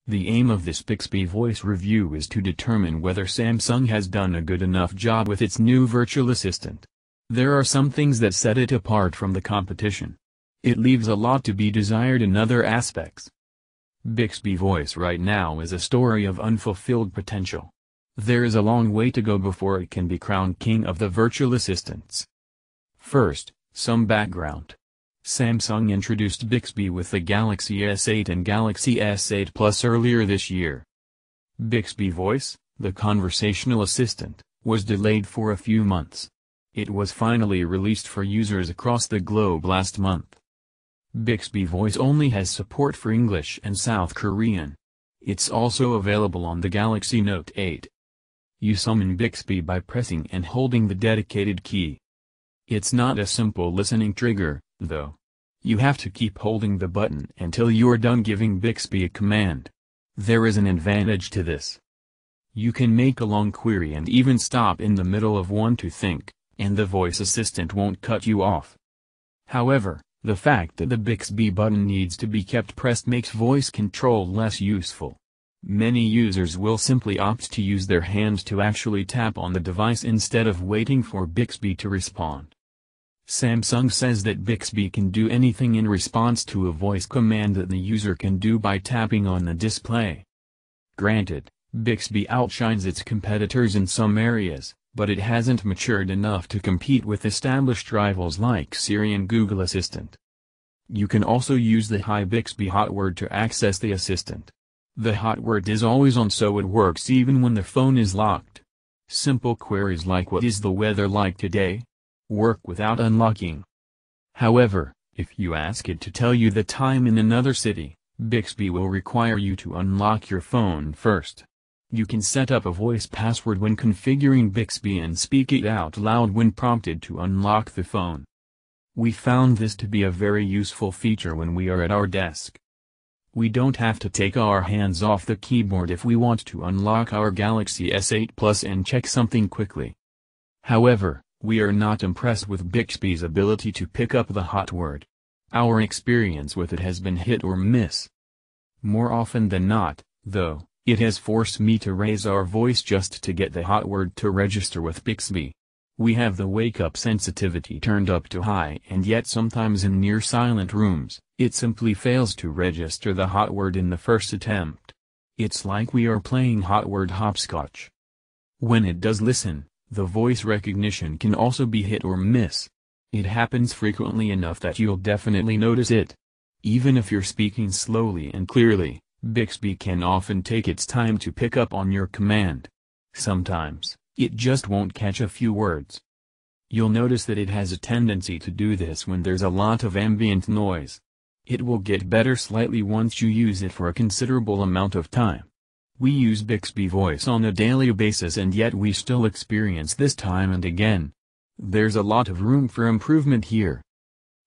The aim of this Bixby Voice review is to determine whether Samsung has done a good enough job with its new virtual assistant. There are some things that set it apart from the competition. It leaves a lot to be desired in other aspects. Bixby Voice right now is a story of unfulfilled potential. There is a long way to go before it can be crowned king of the virtual assistants. First, some background. Samsung introduced Bixby with the Galaxy S8 and Galaxy S8 Plus earlier this year. Bixby Voice, the conversational assistant, was delayed for a few months. It was finally released for users across the globe last month. Bixby Voice only has support for English and South Korean. It's also available on the Galaxy Note 8. You summon Bixby by pressing and holding the dedicated key. It's not a simple listening trigger, though. You have to keep holding the button until you're done giving Bixby a command. There is an advantage to this. You can make a long query and even stop in the middle of one to think, and the voice assistant won't cut you off. However, the fact that the Bixby button needs to be kept pressed makes voice control less useful. Many users will simply opt to use their hands to actually tap on the device instead of waiting for Bixby to respond. Samsung says that Bixby can do anything in response to a voice command that the user can do by tapping on the display. Granted, Bixby outshines its competitors in some areas, but it hasn't matured enough to compete with established rivals like Siri and Google Assistant. You can also use the Hi Bixby hot word to access the assistant. The hot word is always on, so it works even when the phone is locked. Simple queries like "What is the weather like today?" work without unlocking. However, if you ask it to tell you the time in another city, Bixby will require you to unlock your phone first. You can set up a voice password when configuring Bixby and speak it out loud when prompted to unlock the phone. We found this to be a very useful feature when we are at our desk. We don't have to take our hands off the keyboard if we want to unlock our Galaxy S8 Plus and check something quickly. However, we are not impressed with Bixby's ability to pick up the hot word. Our experience with it has been hit or miss. More often than not, though, it has forced me to raise our voice just to get the hot word to register with Bixby. We have the wake-up sensitivity turned up to high, and yet sometimes in near-silent rooms, it simply fails to register the hot word in the first attempt. It's like we are playing hot word hopscotch. When it does listen, the voice recognition can also be hit or miss. It happens frequently enough that you'll definitely notice it. Even if you're speaking slowly and clearly, Bixby can often take its time to pick up on your command. Sometimes, it just won't catch a few words. You'll notice that it has a tendency to do this when there's a lot of ambient noise. It will get better slightly once you use it for a considerable amount of time. We use Bixby Voice on a daily basis and yet we still experience this time and again. There's a lot of room for improvement here.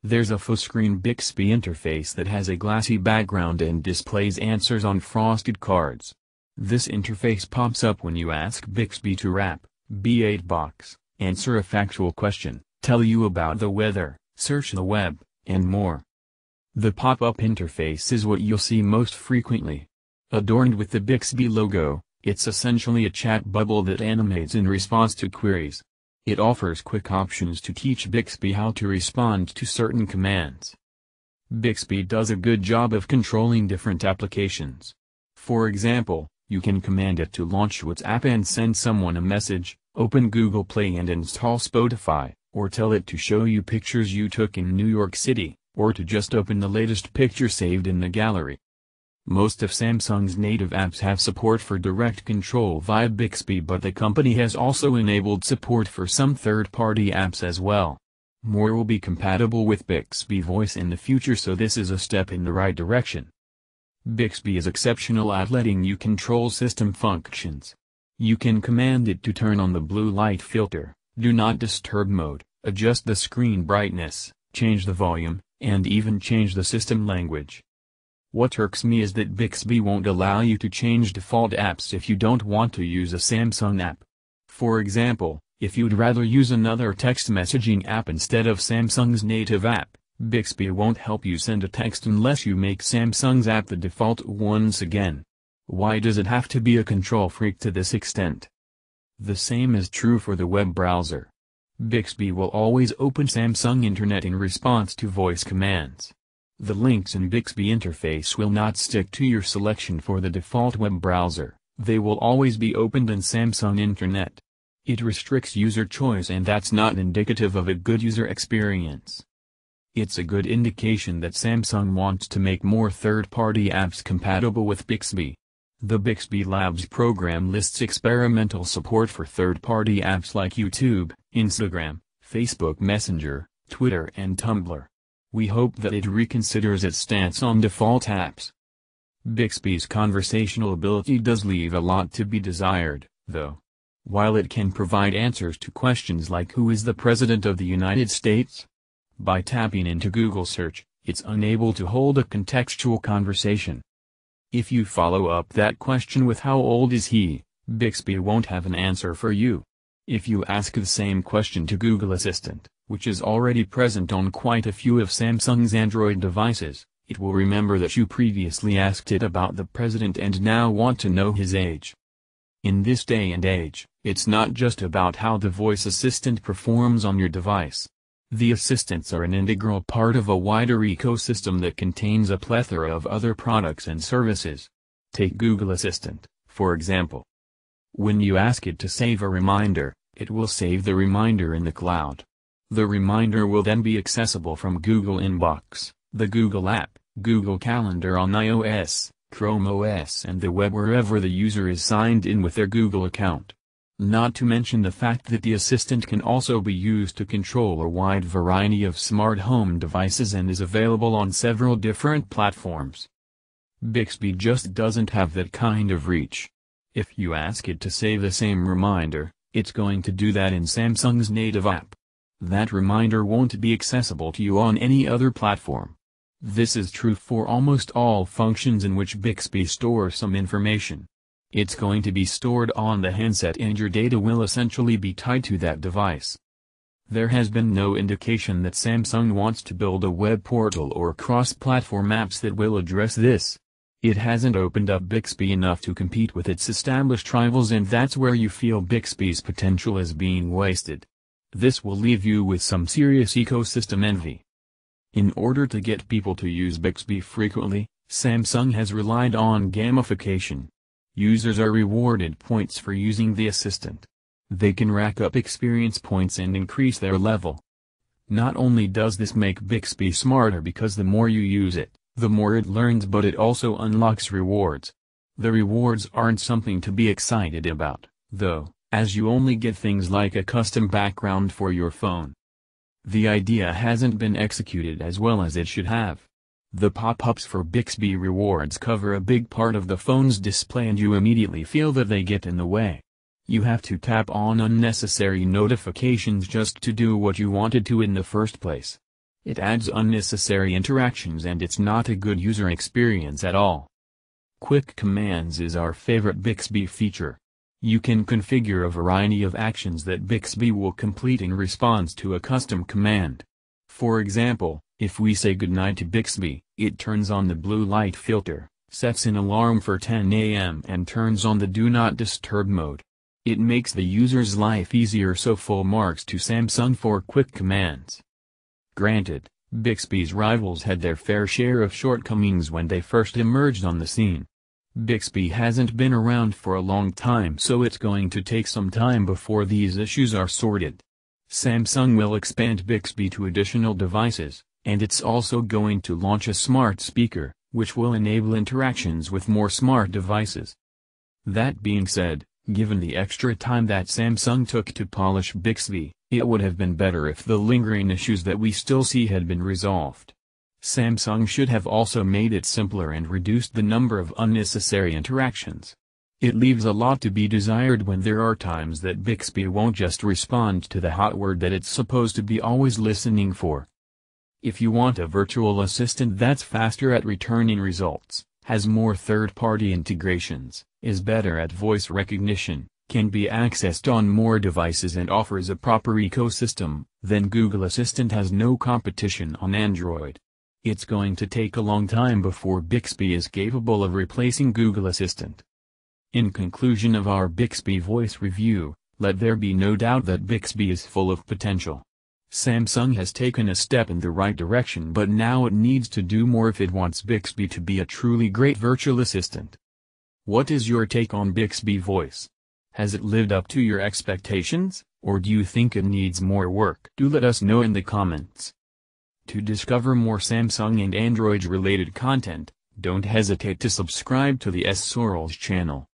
There's a full-screen Bixby interface that has a glassy background and displays answers on frosted cards. This interface pops up when you ask Bixby to rap, B8 box, answer a factual question, tell you about the weather, search the web, and more. The pop-up interface is what you'll see most frequently. Adorned with the Bixby logo, it's essentially a chat bubble that animates in response to queries. It offers quick options to teach Bixby how to respond to certain commands. Bixby does a good job of controlling different applications. For example, you can command it to launch WhatsApp and send someone a message, open Google Play and install Spotify, or tell it to show you pictures you took in New York City, or to just open the latest picture saved in the gallery. Most of Samsung's native apps have support for direct control via Bixby, but the company has also enabled support for some third-party apps as well. More will be compatible with Bixby Voice in the future, so this is a step in the right direction. Bixby is exceptional at letting you control system functions. You can command it to turn on the blue light filter, do not disturb mode, adjust the screen brightness, change the volume, and even change the system language. What irks me is that Bixby won't allow you to change default apps if you don't want to use a Samsung app. For example, if you'd rather use another text messaging app instead of Samsung's native app, Bixby won't help you send a text unless you make Samsung's app the default once again. Why does it have to be a control freak to this extent? The same is true for the web browser. Bixby will always open Samsung Internet in response to voice commands. The links in Bixby interface will not stick to your selection for the default web browser, they will always be opened in Samsung Internet. It restricts user choice, and that's not indicative of a good user experience. It's a good indication that Samsung wants to make more third-party apps compatible with Bixby. The Bixby Labs program lists experimental support for third-party apps like YouTube, Instagram, Facebook Messenger, Twitter and Tumblr. We hope that it reconsiders its stance on default apps. Bixby's conversational ability does leave a lot to be desired, though. While it can provide answers to questions like who is the President of the United States? By tapping into Google search, it's unable to hold a contextual conversation. If you follow up that question with how old is he, Bixby won't have an answer for you. If you ask the same question to Google Assistant, which is already present on quite a few of Samsung's Android devices, it will remember that you previously asked it about the president and now want to know his age. In this day and age, it's not just about how the voice assistant performs on your device. The assistants are an integral part of a wider ecosystem that contains a plethora of other products and services. Take Google Assistant, for example. When you ask it to save a reminder, it will save the reminder in the cloud. The reminder will then be accessible from Google Inbox, the Google app, Google Calendar on iOS, Chrome OS and the web wherever the user is signed in with their Google account. Not to mention the fact that the assistant can also be used to control a wide variety of smart home devices and is available on several different platforms. Bixby just doesn't have that kind of reach. If you ask it to save the same reminder, it's going to do that in Samsung's native app. That reminder won't be accessible to you on any other platform. This is true for almost all functions in which Bixby stores some information. It's going to be stored on the handset and your data will essentially be tied to that device. There has been no indication that Samsung wants to build a web portal or cross-platform apps that will address this. It hasn't opened up Bixby enough to compete with its established rivals, and that's where you feel Bixby's potential is being wasted. This will leave you with some serious ecosystem envy. In order to get people to use Bixby frequently, Samsung has relied on gamification. Users are rewarded points for using the assistant. They can rack up experience points and increase their level. Not only does this make Bixby smarter because the more you use it, the more it learns, but it also unlocks rewards. The rewards aren't something to be excited about, though, as you only get things like a custom background for your phone. The idea hasn't been executed as well as it should have. The pop-ups for Bixby rewards cover a big part of the phone's display and you immediately feel that they get in the way. You have to tap on unnecessary notifications just to do what you wanted to in the first place. It adds unnecessary interactions and it's not a good user experience at all. Quick Commands is our favorite Bixby feature. You can configure a variety of actions that Bixby will complete in response to a custom command. For example, if we say goodnight to Bixby, it turns on the blue light filter, sets an alarm for 10 a.m. and turns on the Do Not Disturb mode. It makes the user's life easier, so full marks to Samsung for Quick Commands. Granted, Bixby's rivals had their fair share of shortcomings when they first emerged on the scene. Bixby hasn't been around for a long time, so it's going to take some time before these issues are sorted. Samsung will expand Bixby to additional devices, and it's also going to launch a smart speaker, which will enable interactions with more smart devices. That being said, given the extra time that Samsung took to polish Bixby, it would have been better if the lingering issues that we still see had been resolved. Samsung should have also made it simpler and reduced the number of unnecessary interactions. It leaves a lot to be desired when there are times that Bixby won't just respond to the hot word that it's supposed to be always listening for. If you want a virtual assistant that's faster at returning results, has more third-party integrations, is better at voice recognition, can be accessed on more devices and offers a proper ecosystem, then Google Assistant has no competition on Android. It's going to take a long time before Bixby is capable of replacing Google Assistant. In conclusion of our Bixby voice review, let there be no doubt that Bixby is full of potential. Samsung has taken a step in the right direction, but now it needs to do more if it wants Bixby to be a truly great virtual assistant. What is your take on Bixby Voice? Has it lived up to your expectations, or do you think it needs more work? Do let us know in the comments. To discover more Samsung and Android related content, don't hesitate to subscribe to the S Sorrels channel.